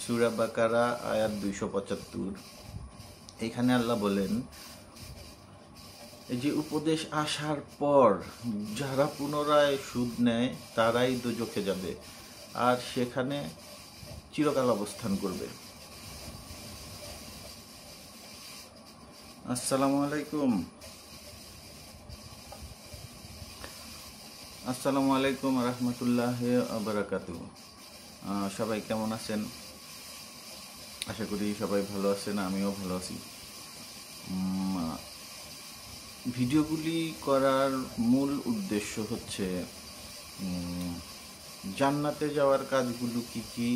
সূরা বাকারা আয়াত 275। এখানে আল্লাহ বলেন, এই যে উপদেশ আসার পর যারা পুনরায় সুদ নেয় তারাই দোজখে যাবে আর সেখানে চিরকাল অবস্থান করবে। আসসালামু আলাইকুম। আসসালামু আলাইকুম রহমতুল্লাহি ওয়া বারাকাতুহু। সবাই কেমন আছেন? আশা করি সবাই ভালো আছেন, আমিও ভালো আছি। ভিডিওগুলি করার মূল উদ্দেশ্য হচ্ছে জান্নাতে যাওয়ার কাজগুলো কি কি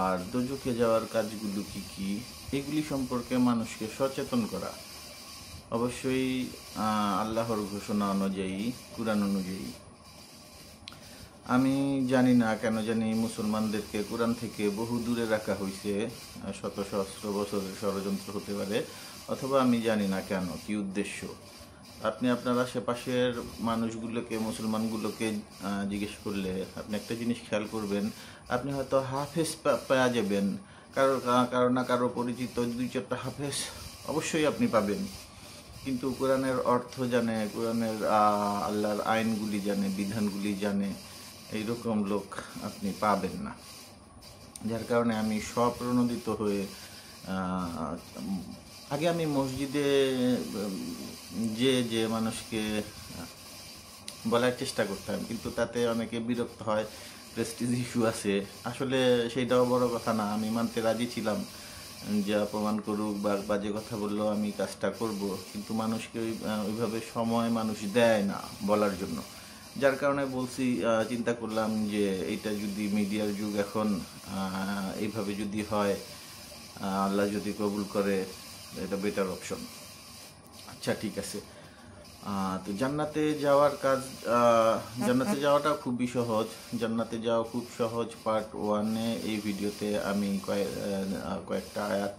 আর দোজখে যাওয়ার কাজগুলো কি কি, এগুলি সম্পর্কে মানুষকে সচেতন করা। অবশ্যই আল্লাহর ঘোষণা অনুযায়ী, কুরআন অনুযায়ী। আমি জানি না কেন জানি মুসলমানদেরকে কোরআন থেকে বহু দূরে রাখা হয়েছে। শত সহস্র বছরের ষড়যন্ত্র হতে পারে, অথবা আমি জানি না কেন, কি উদ্দেশ্য। আপনি আপনার আশেপাশের মানুষগুলোকে, মুসলমানগুলোকে জিজ্ঞেস করলে আপনি একটা জিনিস খেয়াল করবেন, আপনি হয়তো হাফেজ পাওয়া যাবেন, কারো না কারো পরিচিত 2-4টা হাফেজ অবশ্যই আপনি পাবেন, কিন্তু কোরআনের অর্থ জানে, কোরআনের আল্লাহর আইনগুলি জানে, বিধানগুলি জানে, এইরকম লোক আপনি পাবেন না। যার কারণে আমি স্বপ্রণোদিত হয়ে আগে আমি মসজিদে যে মানুষকে বলার চেষ্টা করতাম, কিন্তু তাতে অনেকে বিরক্ত হয়, প্রেস্টিজ ইস্যু আছে। আসলে সেইটাও বড় কথা না, আমি মানতে রাজি ছিলাম যে অপমান করুক বা বাজে কথা বললেও আমি কাজটা করব, কিন্তু মানুষকে ওইভাবে সময় মানুষ দেয় না বলার জন্য। যার কারণে বলছি, চিন্তা করলাম যে এটা যদি মিডিয়ার যুগ এখন, এইভাবে যদি হয়, আল্লাহ যদি কবুল করে, এটা বেটার অপশন। আচ্ছা, ঠিক আছে। তো জান্নাতে যাওয়ার কাজ, জান্নাতে যাওয়াটা খুবই সহজ। জান্নাতে যাওয়া খুব সহজ পার্ট 1-এ এই ভিডিওতে আমি কয়েকটা আয়াত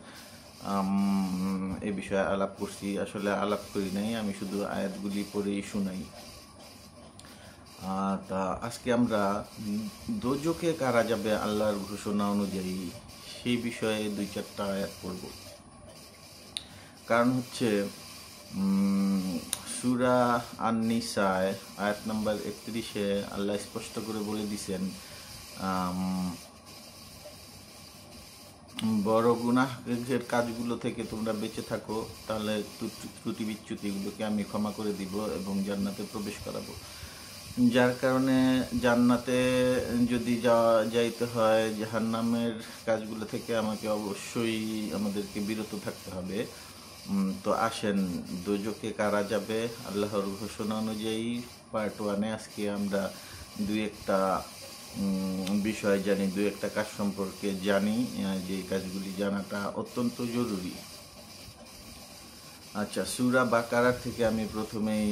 এই বিষয়ে আলাপ করছি। আসলে আলাপ করি নাই, আমি শুধু আয়াতগুলি পড়েই শুনাই। তা আজকে আমরা দোজখে কারা যাবে আল্লাহর ঘোষণা অনুযায়ী, সেই বিষয়ে 2-4টা আয়াত পড়ব। কারণ হচ্ছে সূরা আন-নিসায় আয়াত নাম্বার 31-এ আল্লাহ স্পষ্ট করে বলে দিছেন, বড় গুনাহের কাজগুলো থেকে তোমরা বেঁচে থাকো, তাহলে ত্রুটি বিচ্যুতিগুলোকে আমি ক্ষমা করে দিব এবং জান্নাতে প্রবেশ করাবো। যার কারণে জান্নাতে যদি যাইতে হয়, জাহান্নামের কাজগুলো থেকে আমাদেরকে বিরত থাকতে হবে। তো আসেন, দোজখে কারা যাবে আল্লাহর ঘোষণা অনুযায়ী পার্ট 1-এ আজকে আমরা 2-একটা বিষয় জানি, 2-একটা কাজ সম্পর্কে জানি, যে কাজগুলি জানাটা অত্যন্ত জরুরি। আচ্ছা, সূরা বাকারা থেকে আমি প্রথমেই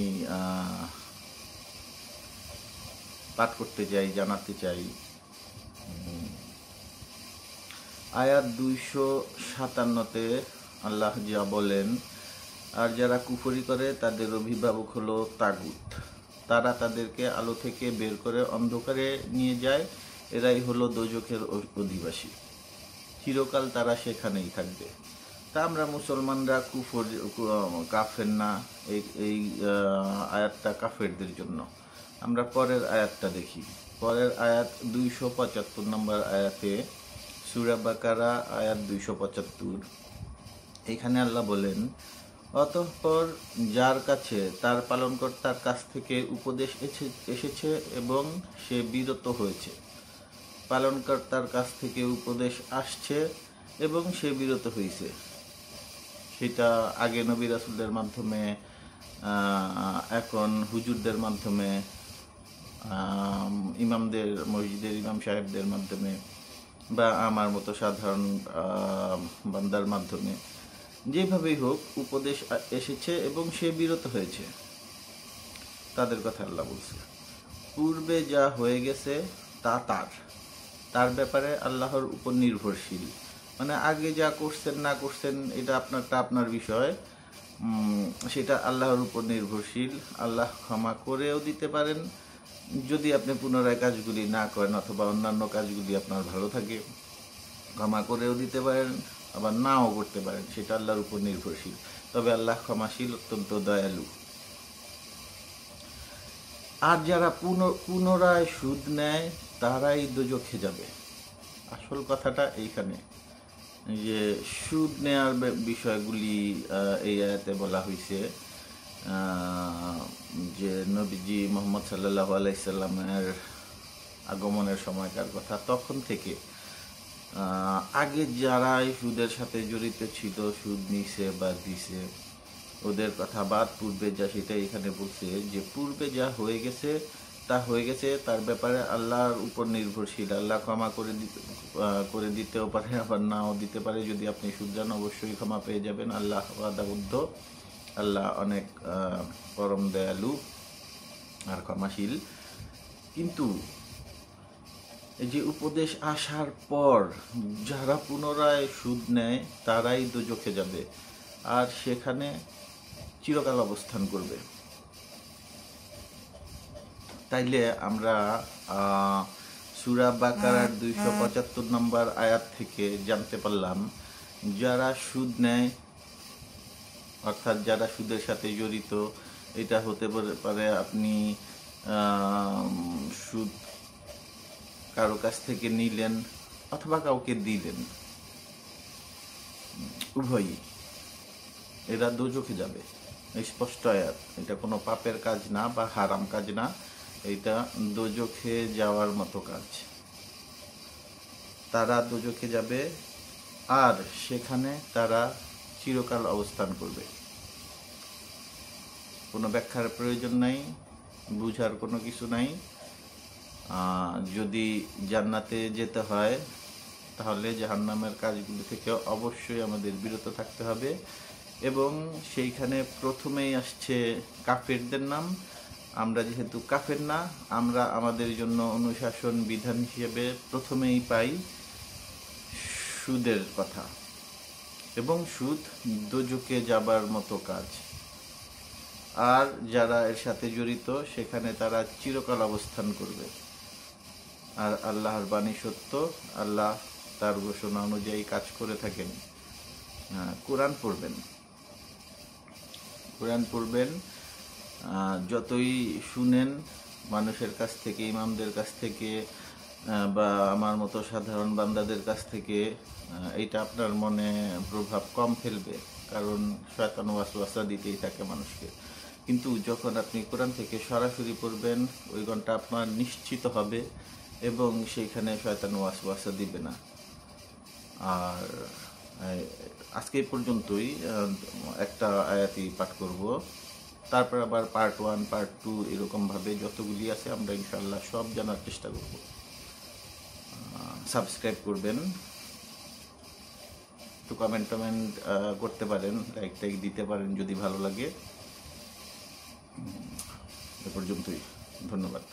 পাঠ করতে চাই, জানাতে চাই। আয়াত 257-তে আল্লাহ যা বলেন, আর যারা কুফরি করে তাদের অভিভাবক হলো তাগুত, তারা তাদেরকে আলো থেকে বের করে অন্ধকারে নিয়ে যায়, এরাই হলো দোজখের অধিবাসী, চিরকাল তারা সেখানেই থাকবে। তা আমরা মুসলমানরা কাফের না, এই আয়াতটা কাফেরদের জন্য। আমরা পরের আয়াতটা দেখি। পরের আয়াত 275 নম্বর আয়াতে, সূরা বাকারা আয়াত 275। এখানে আল্লাহ বলেন, অতঃপর যার কাছে তার পালনকর্তার কাছ থেকে উপদেশ এসেছে এবং সে বিরত হয়েছে, পালনকর্তার কাছ থেকে উপদেশ আসছে এবং সে বিরত হয়েছে, সেটা আগে নবী রাসূলদের মাধ্যমে, এখন হুজুরদের মাধ্যমে, ইমামদের, মসজিদের ইমাম সাহেবদের মাধ্যমে, বা আমার মতো সাধারণ বান্দার মাধ্যমে, যেভাবেই হোক উপদেশ এসেছে এবং সে বিরত হয়েছে, তাদের কথা আল্লাহ বলছে। পূর্বে যা হয়ে গেছে তা তার ব্যাপারে আল্লাহর উপর নির্ভরশীল। মানে আগে যা করছেন না করছেন এটা আপনার বিষয়, সেটা আল্লাহর উপর নির্ভরশীল। আল্লাহ ক্ষমা করেও দিতে পারেন যদি আপনি পুনরায় কাজগুলি না করেন, অথবা অন্যান্য কাজগুলি আপনার ভালো থাকে। ক্ষমা করেও দিতে পারেন, আবার নাও করতে পারেন, সেটা আল্লাহর উপর নির্ভরশীল। তবে আল্লাহ ক্ষমাশীল, অত্যন্ত দয়ালু। আর যারা পুনরায় সুদ নেয় তারাই দোজখে যাবে। আসল কথাটা এইখানে, যে সুদ নেয়ার বিষয়গুলি এই আয়াতে বলা হয়েছে, যে নবীজি মোহাম্মদ সাল্লাল্লাহু আলাইহি সাল্লামের আগমনের সময়কার কথা। তখন থেকে আগে যারা এই সুদের সাথে জড়িত ছিল, সুদ নিছে বা দিছে, ওদের কথা বাদ। পূর্বে যা, সেটা এখানে বলছে যে পূর্বে যা হয়ে গেছে তা হয়ে গেছে, তার ব্যাপারে আল্লাহর উপর নির্ভরশীল। আল্লাহ ক্ষমা করে দিতেও পারে, আবার নাও দিতে পারে। যদি আপনি সুদ যান, অবশ্যই ক্ষমা পেয়ে যাবেন। আল্লাহ ওয়াদাবদ্ধ, আল্লাহ অনেক পরম দয়ালু আর ক্ষমাশীল। কিন্তু এই যে উপদেশ আসার পর যারা পুনরায় সুদ নেয় তারাই দোজখে যাবে, আর সেখানে চিরকাল অবস্থান করবে। তাইলে আমরা সূরা বাকারার 275 নম্বর আয়াত থেকে জানতে পারলাম, যারা সুদ নেয়, অর্থাৎ যারা সুদের সাথে জড়িত, এটা হতে পারে আপনি সুদ কারো কাছ থেকে নিলেন অথবা কাউকে দিলেন, উভয়ই, এরা দোজখে যাবে। স্পষ্ট আয়াত, এটা কোনো পাপের কাজ না বা হারাম কাজ না, এটা দোজখে যাওয়ার মতো কাজ। তারা দোজখে যাবে আর সেখানে তারা চিরকাল অবস্থান করবে। কোনো ব্যাখ্যার প্রয়োজন নাই, বুঝার কোনো কিছু নাই। যদি জান্নাতে যেতে হয় তাহলে জাহান্নামের কাজগুলি থেকে অবশ্যই আমাদের বিরত থাকতে হবে। এবং সেইখানে প্রথমেই আসছে কাফেরদের নাম। আমরা যেহেতু কাফের না, আমরা আমাদের জন্য অনুশাসন বিধান হিসেবে প্রথমেই পাই সুদের কথা, এবং সুদ দোজখে যাবার মতো কাজ। আর যারা এর সাথে জড়িত, সেখানে তারা চিরকাল অবস্থান করবে। আর আল্লাহর বাণী সত্য, আল্লাহ তার ঘোষণা অনুযায়ী কাজ করে থাকেন। কোরআন পড়বেন, যতই শুনেন মানুষের কাছ থেকে, ইমামদের কাছ থেকে বা আমার মতো সাধারণ বান্দাদের কাছ থেকে, এইটা আপনার মনে প্রভাব কম ফেলবে, কারণ শয়তান ওয়াসওয়াসা দিতেই থাকে মানুষকে। কিন্তু যখন আপনি কোরআন থেকে সরাসরি পড়বেন, ওই ঘন্টা আপনার নিশ্চিত হবে এবং সেইখানে শয়তান ওয়াসওয়াসা দিবে না। আর আজকে পর্যন্তই একটা আয়াতই পাঠ করব, তারপর আবার পার্ট 1, পার্ট 2 এরকমভাবে যতগুলি আছে আমরা ইনশাআল্লাহ সব জানার চেষ্টা করব। সাবস্ক্রাইব করবেন, একটু কমেন্ট করতে পারেন, লাইক দিতে পারেন যদি ভালো লাগে। এ পর্যন্তই, ধন্যবাদ।